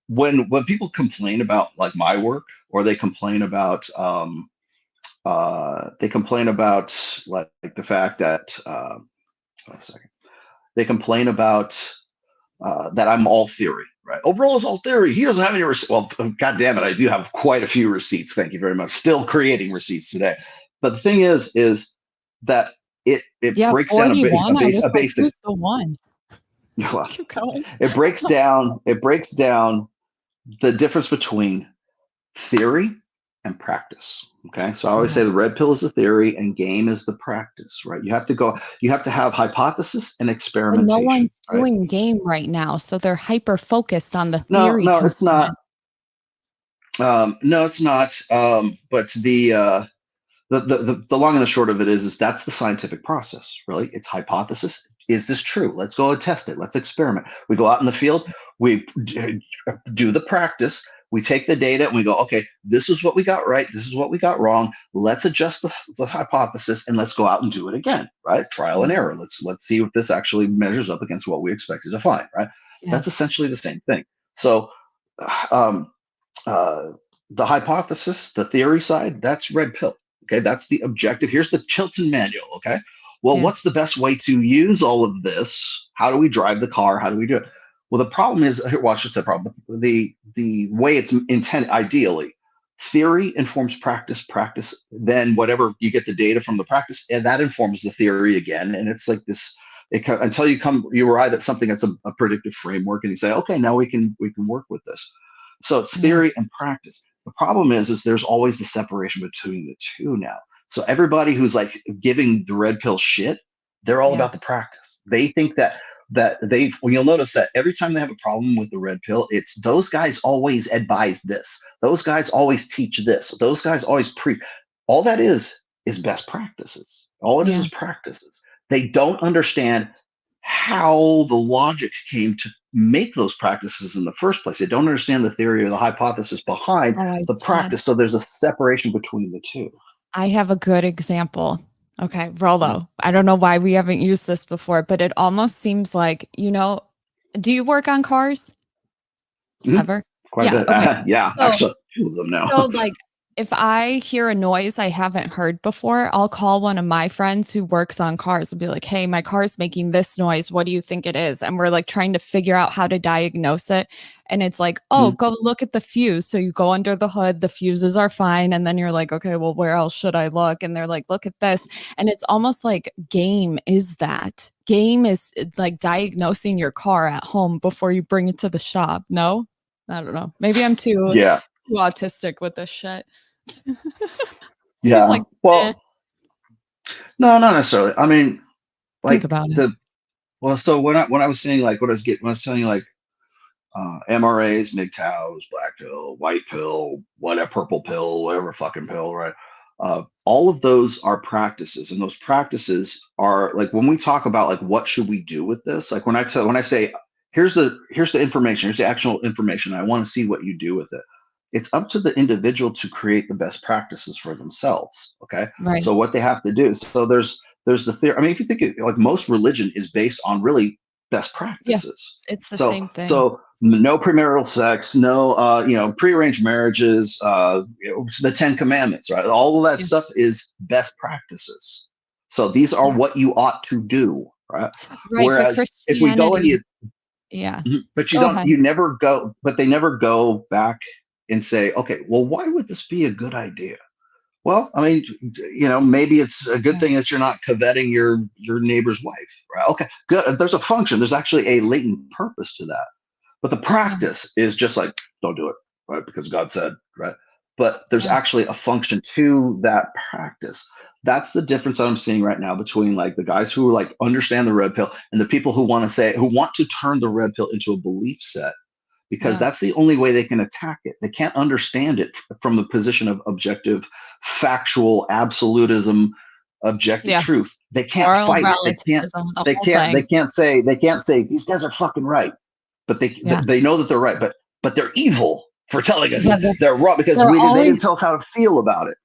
when people complain about like my work, or they complain about like the fact that hold on a second. They complain about that I'm all theory, right? Oh, Rollo's all theory. He doesn't have any receipts. Well, God damn it, I do have quite a few receipts. Thank you very much. Still creating receipts today. But the thing is that it breaks down a 41. I was like, basic. who's the one? Well, Keep going. it breaks down the difference between theory and practice. Okay, so I always say the red pill is the theory and game is the practice, right? You have to have hypothesis and experimentation. But no one's right? doing game right now, so they're hyper focused on the No, theory. no, it's not. No, it's not. But the long and the short of it is that's the scientific process, really. It's hypothesis. Is this true? Let's go and test it. Let's experiment. We go out in the field. We do the practice. We take the data and we go, okay, this is what we got right. This is what we got wrong. Let's adjust the hypothesis and let's go out and do it again, right? Trial and error. Let's see if this actually measures up against what we expected to find, right? Yeah. That's essentially the same thing. So the hypothesis, the theory side, that's red pill. Okay, that's the objective. Here's the Chilton Manual. Okay, well, what's the best way to use all of this? How do we drive the car? How do we do it? Well, the problem is, well, I should say problem. The way it's intended, ideally, theory informs practice. Practice, then whatever you get the data from the practice, and that informs the theory again. And it's like this until you arrive at something that's a predictive framework, and you say, okay, now we can work with this. So it's theory and practice. The problem is there's always the separation between the two now. So everybody who's like giving the red pill shit, they're all about the practice. They think that well, you'll notice that every time they have a problem with the red pill, it's those guys always advise this. Those guys always teach this. Those guys always preach. All that is best practices. All it is practices. They don't understand how the logic came to make those practices in the first place. They don't understand the theory or the hypothesis behind the practice. So there's a separation between the two. I have a good example. Okay, Rollo. I don't know why we haven't used this before, but it almost seems like, do you work on cars? Ever? Quite a bit. Okay. Yeah, so, actually, two of them now. So like, if I hear a noise I haven't heard before, I'll call one of my friends who works on cars and be like, hey, my car's making this noise. What do you think it is? And we're like trying to figure out how to diagnose it. And it's like, oh, go look at the fuse. So you go under the hood, the fuses are fine. And then you're like, okay, well, where else should I look? And they're like, look at this. And it's almost like game is that. Game is like diagnosing your car at home before you bring it to the shop. No? I don't know. Maybe I'm too autistic with this shit. Yeah. Like, well, no, not necessarily. I mean, like think about it. So when I was saying like when I was telling you like MRAs, MGTOWs, black pill, white pill, whatever, purple pill, whatever fucking pill, right? All of those are practices, and those practices are like when we talk about like what should we do with this? Like when I say here's the information, here's the actual information. I want to see what you do with it. It's up to the individual to create the best practices for themselves. Okay. Right. So what they have to do is, so there's the theory. I mean, if you think like most religion is based on really best practices. It's the So same thing. so no premarital sex, no prearranged marriages, the 10 Commandments, right? All of that stuff is best practices. So these are what you ought to do, right? Right, but Whereas if we go and Christianity, yeah. but Go ahead. you never go, but they never go back and say, okay, well, why would this be a good idea? Well, I mean, maybe it's a good thing that you're not coveting your neighbor's wife, right? Okay, good. There's a function. There's actually a latent purpose to that. But the practice is just like, don't do it, right? Because God said, right? But there's actually a function to that practice. That's the difference that I'm seeing right now between like the guys who like understand the red pill and the people who want to turn the red pill into a belief set, because that's the only way they can attack it. They can't understand it from the position of objective, factual absolutism, objective truth. They can't Moral fight it. relativism, the They whole can't. They thing. can't say. They can't say these guys are fucking right, but they know that they're right. But they're evil for telling us they're wrong because they didn't tell us how to feel about it.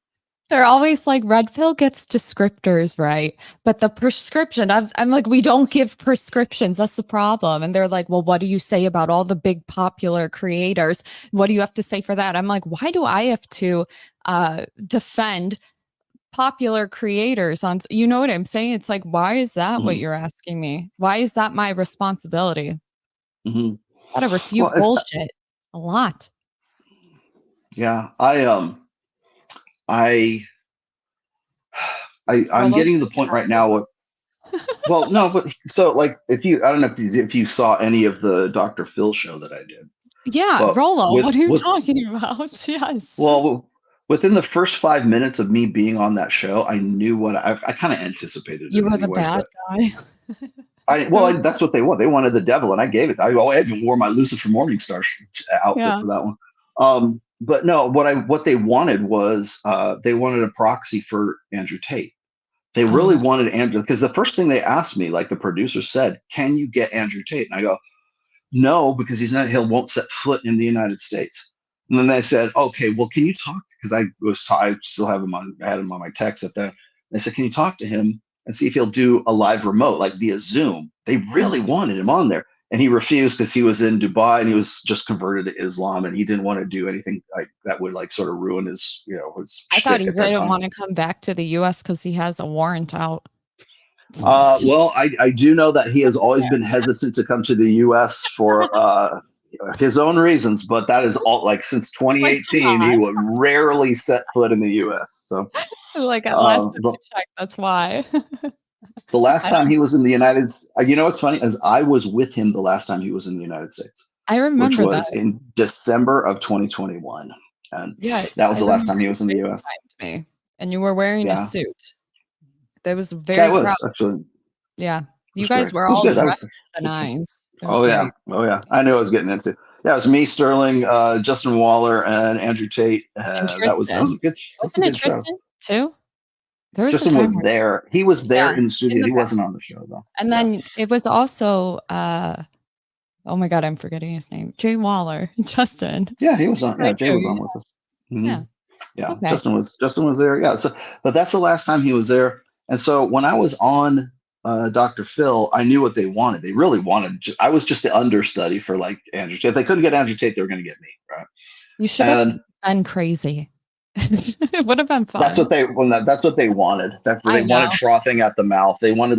They're always like, red pill gets descriptors right, but the prescription, I'm like, we don't give prescriptions. That's the problem. And they're like, well, what do you say about all the big popular creators? What do you have to say for that? I'm like, why do I have to defend popular creators on, you know what I'm saying? It's like, why is that what you're asking me? Why is that my responsibility? Gotta refute bullshit a lot. Yeah, I'm getting to the point right now. Well, no, but so like I don't know if you saw any of the Dr. Phil show that I did. Yeah, Rollo, what are you talking about? Yes. Well, within the first 5 minutes of me being on that show, I knew what I kind of anticipated. You were the bad guy. That's what they want. They wanted the devil, and I gave it. I even wore my Lucifer Morningstar outfit for that one. But no, what they wanted was they wanted a proxy for Andrew Tate. They really wanted Andrew, because the first thing they asked me, like the producer said, "Can you get Andrew Tate?" And I go, "No, because he won't set foot in the United States." And then they said, "Okay, well, can you talk?" Because I still have him on. I had him on my text at that. They said, "Can you talk to him and see if he'll do a live remote, like via Zoom?" They really wanted him on there, and he refused because he was in Dubai and he was just converted to Islam, and he didn't want to do anything like that would like sort of ruin his, his. I thought he didn't want to come back to the U.S. because he has a warrant out. Well, I do know that he has always been hesitant to come to the U.S. for his own reasons, but that is all like since 2018, he would rarely set foot in the U.S. So, like at last check, that's why. The last time he was in the United States, what's funny is I was with him the last time he was in the United States. I remember which was in December of 2021, and that was the last time he was in the U.S. And you were wearing a suit. That was very. Yeah, it was actually. Yeah, you guys were all dressed to the nines. Yeah, I knew I was getting into. Yeah, it was me, Sterling, Justin Waller, and Andrew Tate. That was a good. Wasn't it Tristan too? Tristan was there. He was there in the studio. He wasn't on the show though. And then it was also. Oh my God, I'm forgetting his name. Jay Waller, Justin. Yeah, he was on. Yeah, Jay was on with us. Yeah. Okay. Justin was there. Yeah. So, but that's the last time he was there. And so when I was on Dr. Phil, I knew what they wanted. They really wanted. I was just the understudy for like Andrew Tate. If they couldn't get Andrew Tate, they were going to get me. Right. You should have been crazy. It would have been fun. That's what they wanted. They wanted frothing at the mouth. They wanted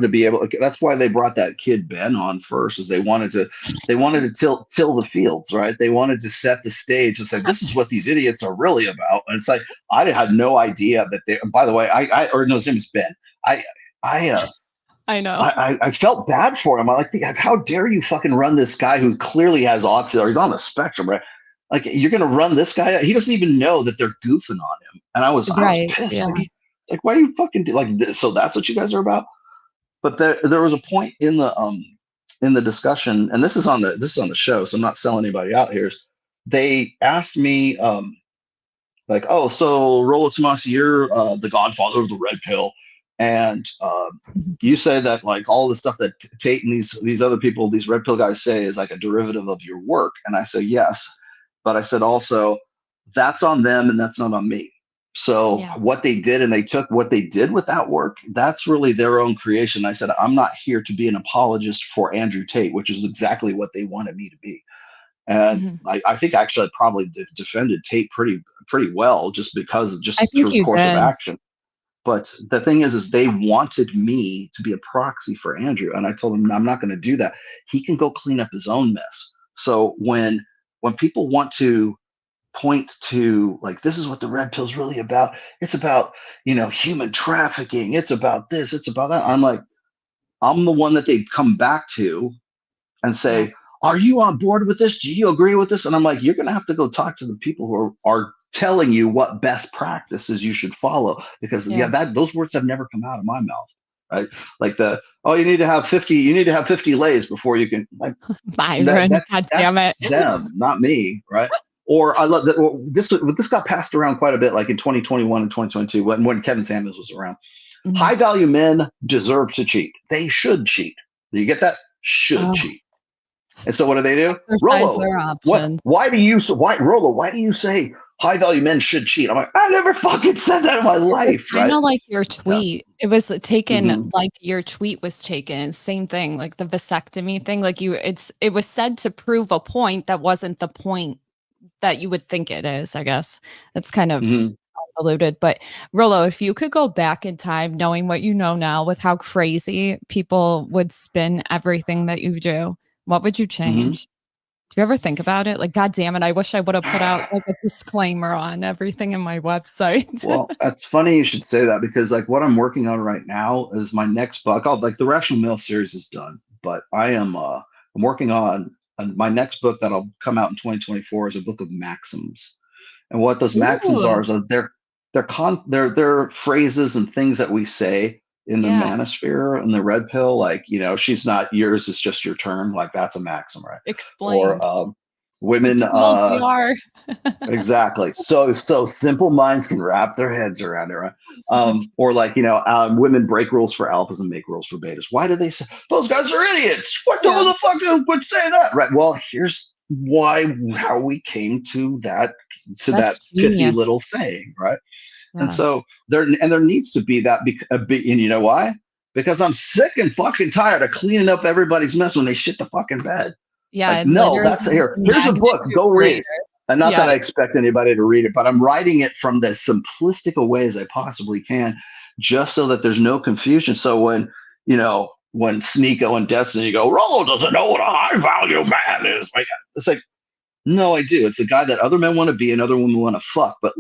to be able. That's why they brought that kid Ben on first, is they wanted to till the fields, right? They wanted to set the stage and say, this is what these idiots are really about. And it's like I had no idea that they. By the way, his name is Ben. I know. I felt bad for him. I'm like, how dare you fucking run this guy who clearly has autism, or he's on the spectrum, right? Like, you're going to run this guy? He doesn't even know that they're goofing on him. And I was pissed. Yeah. It's like, why are you fucking like this? So that's what you guys are about? But there was a point in the discussion, and this is on the show, so I'm not selling anybody out here. They asked me, like, oh, so Rollo Tomassi, you're the godfather of the red pill. And you say that like all the stuff that Tate and these other people, these red pill guys say is like a derivative of your work. And I say, yes. But I said also, that's on them and that's not on me. So Yeah. what they did, and they took what they did with that work, that's really their own creation. I said, I'm not here to be an apologist for Andrew Tate, which is exactly what they wanted me to be. And Mhm. I think actually I probably defended Tate pretty well, just because, I just think through you course of did. action. But the thing is they wanted me to be a proxy for Andrew, and I told him I'm not going to do that. He can go clean up his own mess. So when people want to point to, like, this is what the red pill's really about, it's about, human trafficking, it's about this, it's about that, I'm like, I'm the one that they come back to and Yeah. say, are you on board with this? Do you agree with this? And I'm like, you're going to have to go talk to the people who are telling you what best practices you should follow, because Yeah. those words have never come out of my mouth, right? Like you need to have 50 lays before you can, like, Byron, that's God damn it. them, not me, right? Or I love that, or this got passed around quite a bit, like in 2021 and 2022, when Kevin Samuels was around. Mhm. High value men deserve to cheat. They should cheat. Do you get that? Should Oh, cheat. And so what do they do? exercise Rolo, their options. why do you say high value men should cheat? I'm like, I never fucking said that in my It was life, kind right? of like your Yeah. tweet. It was taken Hmm. like your tweet was taken. Same thing, like the vasectomy thing. Like it was said to prove a point that wasn't the point that you would think it is, I guess. That's kind of Hmm. alluded. But Rolo, if you could go back in time, knowing what you know now, with how crazy people would spin everything that you do, what would you Hmm. change? Do you ever think about it? Like, God damn it, I wish I would have put out like a disclaimer on everything in my website. Well, that's funny you should say that, because like what I'm working on right now is my next book. Like the Rational Male series is done, but I'm working on my next book that'll come out in 2024 is a book of maxims. And what those maxims Ooh, are is they're phrases and things that we say in the yeah. manosphere and the red pill, like, she's not yours, it's just your turn. Like, that's a maxim, right? Or Explain. women, It's TLDR. exactly. So simple minds can wrap their heads around it, right? Or like, women break rules for alphas and make rules for betas. Why do they say those guys are idiots? What Yeah, the fuck would say that? Right. Well, here's how we came to that that's pithy genius. little saying, right? And Yeah. so there needs to be that, and you know why? Because I'm sick and fucking tired of cleaning up everybody's mess when they shit the fucking bed. Yeah, Like, it no, literally that's is here's a book, magnitude go read greater. it. And not that Yeah, I expect anybody to read it, but I'm writing it from the simplistic a way as I possibly can, just so that there's no confusion. So when Sneeko and Destiny go, Rollo doesn't know what a high value man is. Like, it's like, no, I do. It's a guy that other men want to be and other women want to fuck. But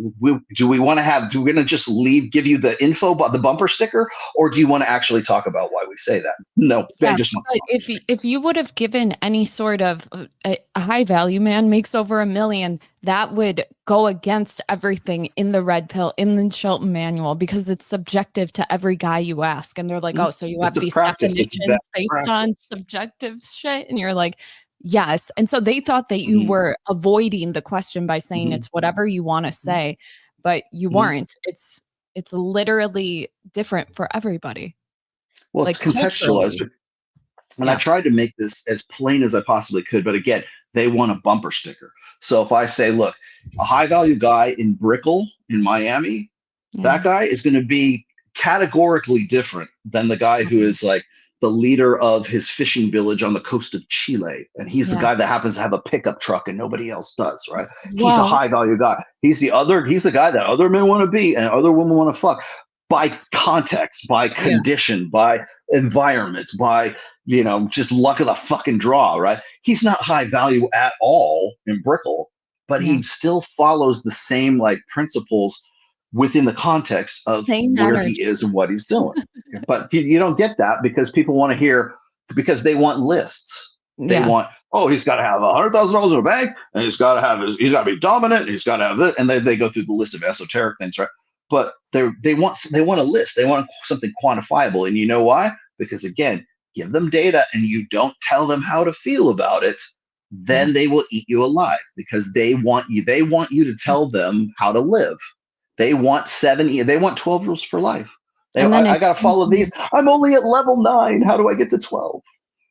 do we want to have? Do we going to just give you the info about the bumper sticker, or do you want to actually talk about why we say that? No, they yeah, just want but to fuck. if you would have given any sort of a high value man makes over 1 million, that would go against everything in the red pill, in the Shelton manual, because it's subjective to every guy you ask. And they're like, Mhm. oh, so you It's have a these practice. It's best definitions based on practice. subjective shit. And you're like, yes. And so they thought that you Hmm. were avoiding the question by saying Hmm. it's whatever you want to say, but you Hmm. weren't. It's literally different for everybody, Well, it's like contextualized, culturally. and I Yeah. tried to make this as plain as I possibly could. But again, they want a bumper sticker. So if I say, look, a high value guy in Brickell in Miami, Yeah. that guy is going to be categorically different than the guy who is like the leader of his fishing village on the coast of Chile. And he's the Yeah. guy that happens to have a pickup truck and nobody else does, right? He's a Well, high value guy. He's the guy that other men want to be and other women want to fuck, by context, by yeah. condition, by environment, by, just luck of the fucking draw, right? He's not high value at all in Brickell, but Yeah. he still follows the same like principles within the context of Same where he energy. is and what he's doing. But you don't get that because people want to hear, because they want lists. They Yeah. want, oh, he's got to have $100,000 in a bank, and he's got to be dominant, and he's got to have this, and they go through the list of esoteric things, right? But they want a list. They want something quantifiable, and you know why? Because again, give them data, and you don't tell them how to feel about it, Yeah. then they will eat you alive, because they want you. They want you to tell them how to live. They want 12 rules for life. And then I got to follow these. I'm only at level 9. How do I get to 12?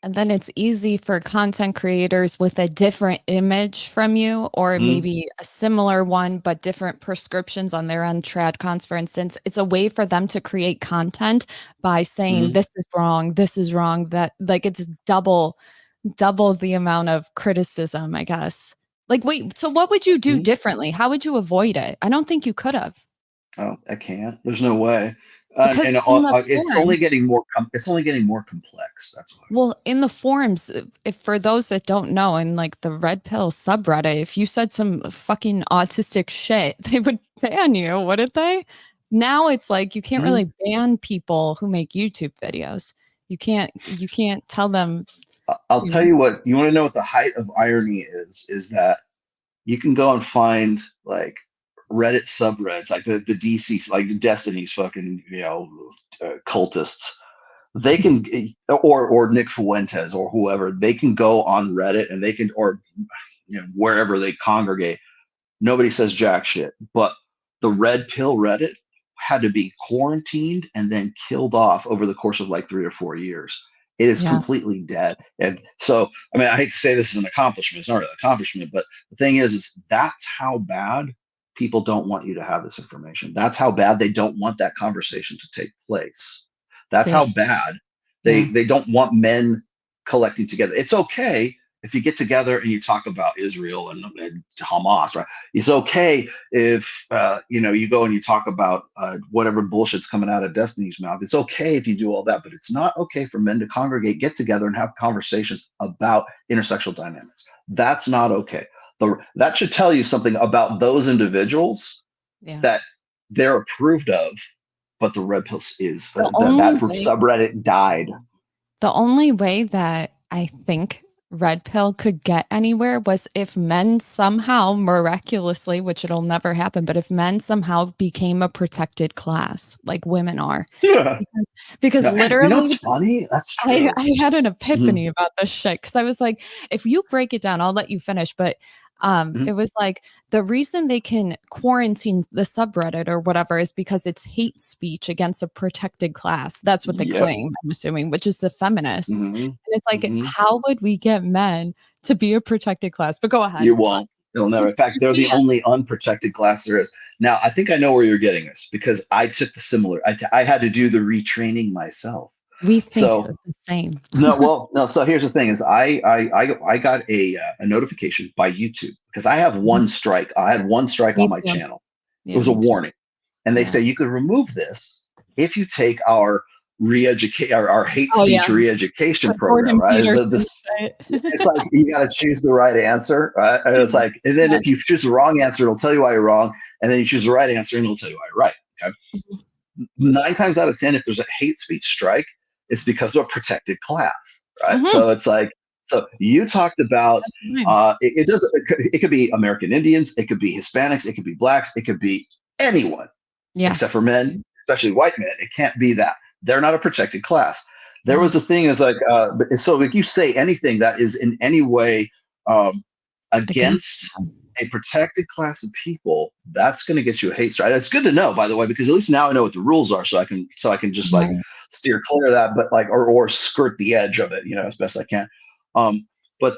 And then it's easy for content creators with a different image from you, or Mm-hmm. maybe a similar one, but different prescriptions on their end. TradCons, for instance, it's a way for them to create content by saying, Mm-hmm. this is wrong, that like it's double the amount of criticism, I guess. Like, wait, so what would you do Mm-hmm. differently? How would you avoid it? I don't think you could have. Oh, I can't. There's no way. Because And in the it's only forums, getting more. It's only getting more complex. That's why. well, in the forums, if for those that don't know, in like the Red Pill subreddit, if you said some fucking autistic shit, they would ban you, wouldn't they? Now it's like you can't Mhm. really ban people who make YouTube videos. You can't tell them, I'll you tell know. you what. You want to know what the height of irony is? Is that you can go and find like Reddit subreddits, like the DC, like the Destiny's fucking cultists. They can, or Nick Fuentes or whoever. They can go on Reddit and they can, or wherever they congregate. Nobody says jack shit, but the red pill Reddit had to be quarantined and then killed off over the course of like 3 or 4 years. It is Yeah, completely dead. And so, I mean, I hate to say this is an accomplishment. It's not really an accomplishment, but the thing is that's how bad people don't want you to have this information. That's how bad they don't want that conversation to take place. That's how they, bad yeah, they don't want men collecting together. It's okay if you get together and you talk about Israel and Hamas, right? It's okay if you go and you talk about whatever bullshit's coming out of Destiny's mouth. It's okay if you do all that, but it's not okay for men to congregate, get together, and have conversations about intersexual dynamics. That's not okay. That should tell you something about those individuals yeah. that they're approved of, but the red pill is The that only way subreddit died. The only way that I think Red Pill could get anywhere was if men somehow miraculously, which it'll never happen, but if men somehow became a protected class like women are. Yeah. Because because No, you know literally what's funny? That's I true. I had an Mhm, epiphany about this shit because I was like, if you break it down, I'll let you finish, but mhm. it was like the reason they can quarantine the subreddit or whatever is because it's hate speech against a protected class. That's what they Yep. claim, I'm assuming, which is the feminists. Mhm, And it's like, mhm. how would we get men to be a protected class? But go ahead. You Sorry. won't. It'll never. In fact, they're the Yeah, only unprotected class there is. Now, I think I know where you're getting this because I took the similar. I had to do the retraining myself. we think So the same. no, well, no. So here's the thing: is I got a notification by YouTube because I have Mhm. one strike. I had one strike Me on my too. channel. It Yeah, was a me too. warning, and they Yeah. say you could remove this if you take our re-educate our hate Oh speech yeah. re-education The program. Jordan Right? Peterson shit. It's like you got to choose the right answer, right? And it's like, and then Yeah. if you choose the wrong answer, it'll tell you why you're wrong, and then you choose the right answer, and it'll tell you why you're right. Okay. Mhm. 9 times out of 10, if there's a hate speech strike, it's because of a protected class, right? Mhm. So it's like, so you talked about That's fine. it doesn't. It could be American Indians, it could be Hispanics, it could be blacks, it could be anyone Yeah. except for men, especially white men. It can't be that. They're not a protected class. There Yeah. was a thing is like, so like you say anything that is in any way um, Against against them. a protected class of people, that's going to get you a hate strike. That's good to know, by the way, because at least now I know what the rules are, so I can just like Right. steer clear of that, but like or skirt the edge of it, as best I can. Um, but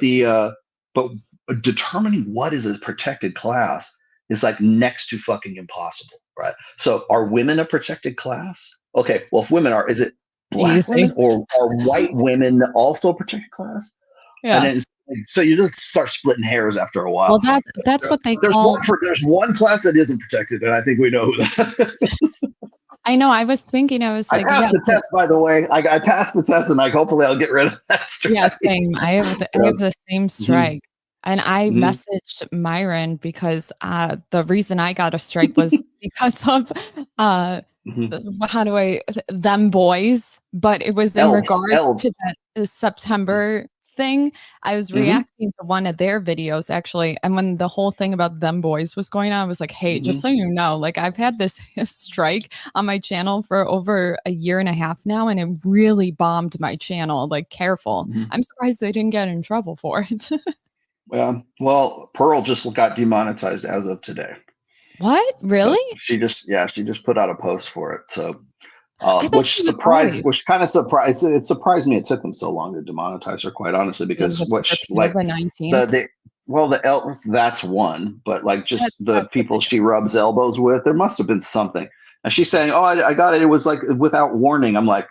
but determining what is a protected class is like next to fucking impossible, right? So are women a protected class? Okay, well if women are, is it black Easy. women or are white women also a protected class? And Yeah. then so you just start splitting hairs after a Well, while. that's what they There's call. there's one class that isn't protected, and I think we know who that is. I know. I was thinking. I was I like, passed yes, the test, by the way. I passed the test, and like hopefully I'll get rid of that yeah, strike. same. I have Yes. the same Mhm, strike. And I mhm, messaged Myron because the reason I got a strike was because of uh mhm. how do I them boys, but it was in regards to Elves. that the September thing. I was Mhm, reacting to one of their videos actually, and when the whole thing about them boys was going on, I was like, "Hey, just mhm, so you know, like I've had this strike on my channel for over a year and a half now, and it really bombed my channel. Like, careful. mhm. I'm surprised they didn't get in trouble for it." Well, Pearl just got demonetized as of today. What? So Really? she just put out a post for it. So I thought Which she was always kind of surprised. It surprised me it took them so long to demonetize her, quite honestly, being because to repeal like the 19th. the elves, that's one, but like just the That's the people she biggest. rubs elbows with, there must have been something. And she's saying, "Oh, I got it. It was like without warning." I'm like,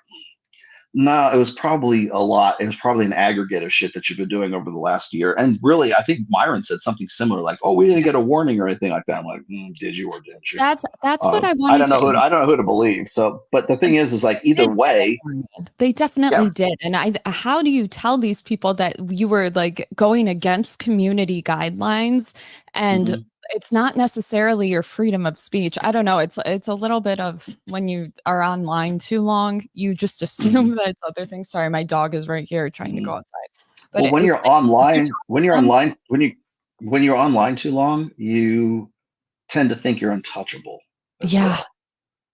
no, it was probably a lot. It was probably an aggregate of shit that you've been doing over the last year. And really, I think Myron said something similar, like, "Oh, we didn't get a warning or anything like that." I'm like, "Did you or didn't you?" That's what I wanted to I don't know who to believe. So, but the thing is like they either did get a way, warning. They yeah. definitely did. And how do you tell these people that you were like going against community guidelines and Mhm. it's not necessarily your freedom of speech? I don't know. It's a little bit of when you are online too long, you just Mhm. assume that it's other things. Sorry, my dog is right here trying to go Mhm. outside. But Well, it's like you talk to them. when you're online too long, you tend to think you're untouchable as Yeah. well. Yeah.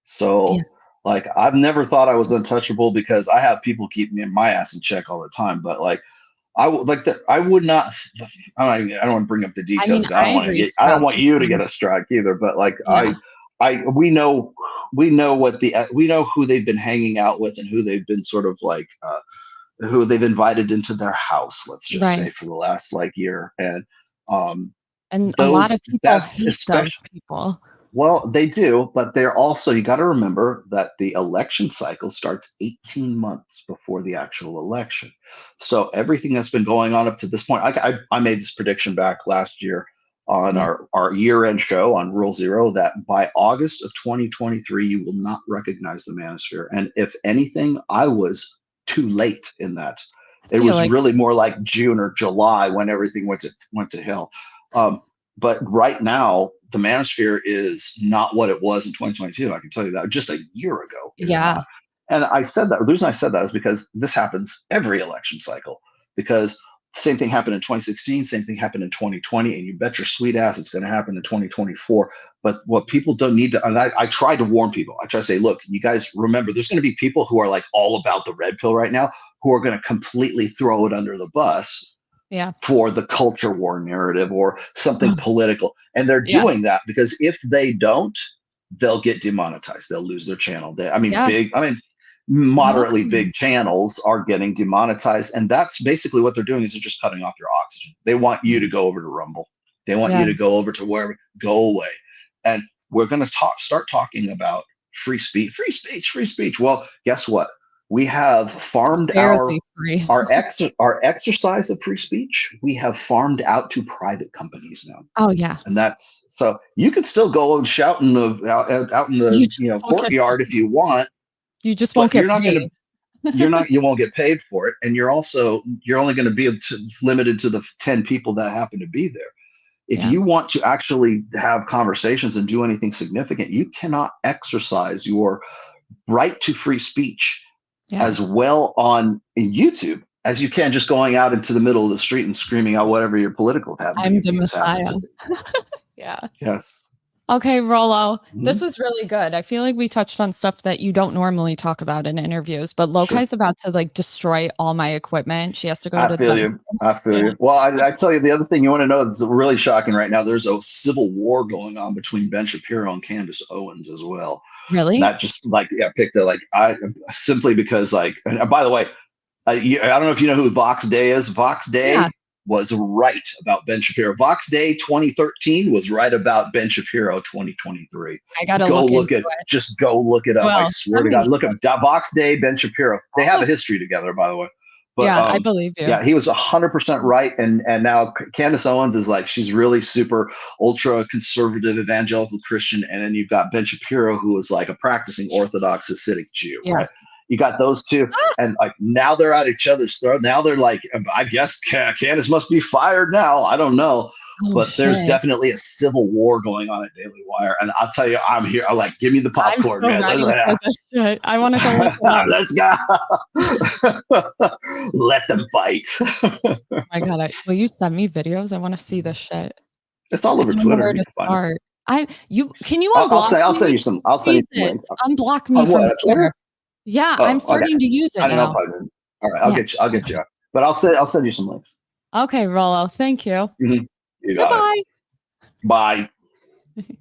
So, like, I've never thought I was untouchable because I have people keep me in my ass in check all the time. But like, I would not. I don't want to bring up the I mean, details. 'Cause I reached I don't out want to you to get some. a strike either. But like, Yeah. we know what we know who they've been hanging out with and who they've been sort of like who they've invited into their house. Let's just Right. say for the last like year, and um, And a lot of people that's hate those especially people. well, they do, but they're also, you got to remember that the election cycle starts 18 months before the actual election. So everything that's been going on up to this point, I made this prediction back last year on Yeah. our year end show on Rule Zero that by August of 2023, you will not recognize the manosphere. And if anything, I was too late in that. I It feel was like really more like June or July when everything went to hell. Um, but right now, the manosphere is not what it was in 2022. I can tell you that just a year ago, it is yeah. not. And I said that the reason I said that is because this happens every election cycle. Because same thing happened in 2016, same thing happened in 2020, and you bet your sweet ass it's going to happen in 2024. But what people don't need to, and I try to warn people, I try to say, look, you guys remember, there's going to be people who are like all about the red pill right now, who are going to completely throw it under the bus Yeah. for the culture war narrative or something political. And they're Yeah. doing that because if they don't, they'll get demonetized. They'll lose their channel. Yeah. Moderately Why? big channels are getting demonetized. And that's basically what they're doing is they're just cutting off your oxygen. They want you to go over to Rumble. They want you Yeah. to go over to wherever, go away. And we're going to start talking about free speech, free speech, free speech. Well, guess what? We have It's farmed barely free. our exercise of free speech. We have farmed out to private companies now, Oh yeah. and that's so you can still go and shout in the out in You the just won't get courtyard if you want, you just won't but get paid. you won't get paid for it, and you're only going to be limited to the 10 people that happen to be there. If Yeah. you want to actually have conversations and do anything significant, you cannot exercise your right to free speech Yeah. as well on YouTube as you can just going out into the middle of the street and screaming out whatever your political I'm the views happen Messiah. to be. Yeah. Yes. Okay, Rollo. This Mhm. was really good. I feel like we touched on stuff that you don't normally talk about in interviews, but Sure. Lokai's about to like destroy all my equipment. She has to go I to the feel you. bathroom. I feel Yeah. you. Well, I tell you, the other thing you want to know that's really shocking right now, there's a civil war going on between Ben Shapiro and Candace Owens as well. Really? Not just like, yeah, picked a, like, I simply because, like, and by the way, I don't know if you know who Vox Day is. Vox Yeah. Day was right about Ben Shapiro. Vox Day 2013 was right about Ben Shapiro 2023. I gotta look into it. Just go look it up. I Well, swear send to me God. Look at Vox Day, Ben Shapiro. They have oh, a history together, by the way. But yeah, I believe you. yeah, he was 100% right. And now Candace Owens is like, she's really super ultra conservative evangelical Christian. And then you've got Ben Shapiro, who is like a practicing Orthodox Hasidic Jew, Yeah. right? You got those two, and like now they're at each other's throat. Now they're like, I guess Candace must be fired now. I don't know, Oh but there's shit. definitely a civil war going on at Daily Wire, and I'll tell you, I'm here. I'm like, give me the I'm popcorn, so man. ready for this shit. I want to go look it up. Let's go. Let them fight. Oh my God. Will you send me videos? I want to see this shit. It's all I over don't know Twitter. where You to can find it. start. Can you unblock I'll send me? you some. I'll send you some Jesus, links. unblock me On from what? Twitter. Twitter? Yeah, I'm Oh, okay. starting to use it I don't know now. if I did. All right, Yeah. I'll get you. But I'll send you some links. Okay, Rollo. Thank you. Mm-hmm. You got it. Goodbye. Bye.